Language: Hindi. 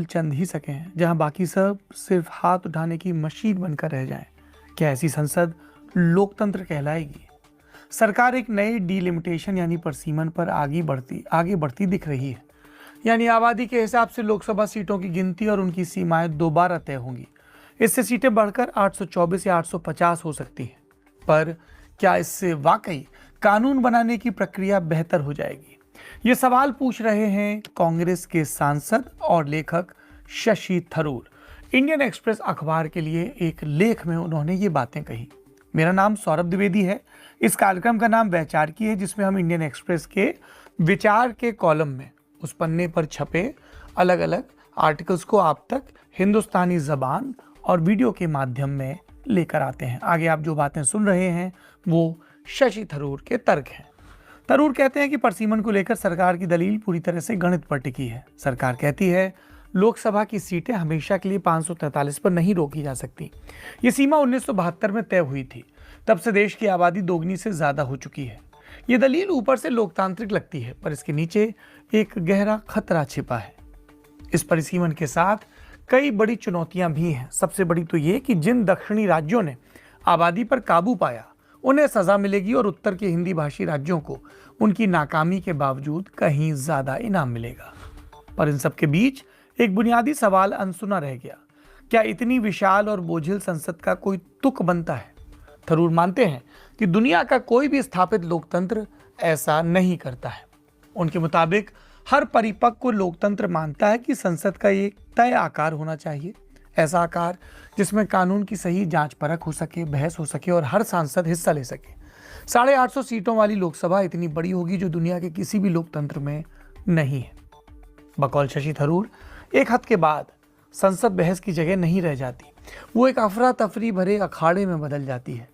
चंद ही सके हैं, जहां बाकी सब सिर्फ हाथ उठाने की मशीन बनकर रह जाएं। क्या ऐसी संसद लोकतंत्र कहलाएगी? सरकार एक नए डीलिमिटेशन यानी परसीमन पर आगे बढ़ती दिख रही है। यानी आबादी के हिसाब से लोकसभा सीटों की गिनती और उनकी सीमाएं दोबारा तय होंगी। इससे सीटें बढ़कर 824 या 850 हो सकती हैं। पर क्या इससे वाकई कानून बनाने की प्रक्रिया बेहतर हो जाएगी? ये सवाल पूछ रहे हैं कांग्रेस के सांसद और लेखक शशि थरूर। इंडियन एक्सप्रेस अखबार के लिए एक लेख में उन्होंने ये बातें कही। मेरा नाम सौरभ द्विवेदी है। इस कार्यक्रम का नाम वैचार की है, जिसमें हम इंडियन एक्सप्रेस के विचार के कॉलम में उस पन्ने पर छपे अलग अलग आर्टिकल्स को आप तक हिंदुस्तानी जबान और वीडियो के माध्यम में लेकर आते हैं। आगे आप जो बातें सुन रहे हैं वो शशि थरूर के तर्क हैं। थरूर कहते हैं कि परसीमन को लेकर सरकार की दलील पूरी तरह से गणित पर टिकी है। सरकार कहती है लोकसभा की सीटें हमेशा के लिए 543 पर नहीं रोकी जा सकती। ये सीमा 1972 में तय हुई थी। तब से देश की आबादी दोगुनी से ज्यादा हो चुकी है। ये दलील ऊपर से लोकतांत्रिक लगती है, पर इसके नीचे एक गहरा खतरा छिपा है। इस परिसीमन के साथ कई बड़ी चुनौतियां भी हैं। सबसे बड़ी तो ये कि जिन दक्षिणी राज्यों ने आबादी पर काबू पाया उन्हें सजा मिलेगी और उत्तर के हिंदी भाषी राज्यों को उनकी नाकामी के बावजूद कहीं ज्यादा इनाम मिलेगा। पर इन सब के बीच एक बुनियादी सवाल अनसुना रह गया। क्या इतनी विशाल और बोझिल संसद का कोई तुक बनता है? थरूर मानते हैं कि दुनिया का कोई भी स्थापित लोकतंत्र ऐसा नहीं करता है। उनके मुताबिक हर परिपक्व लोकतंत्र मानता है कि संसद का एक तय आकार होना चाहिए। ऐसा आकार जिसमें कानून की सही जांच परख हो सके, बहस हो सके और हर सांसद हिस्सा ले सके। 850 सीटों वाली लोकसभा इतनी बड़ी होगी जो दुनिया के किसी भी लोकतंत्र में नहीं है। बकौल शशि थरूर, एक हद के बाद संसद बहस की जगह नहीं रह जाती। वो एक अफरा तफरी भरे अखाड़े में बदल जाती है।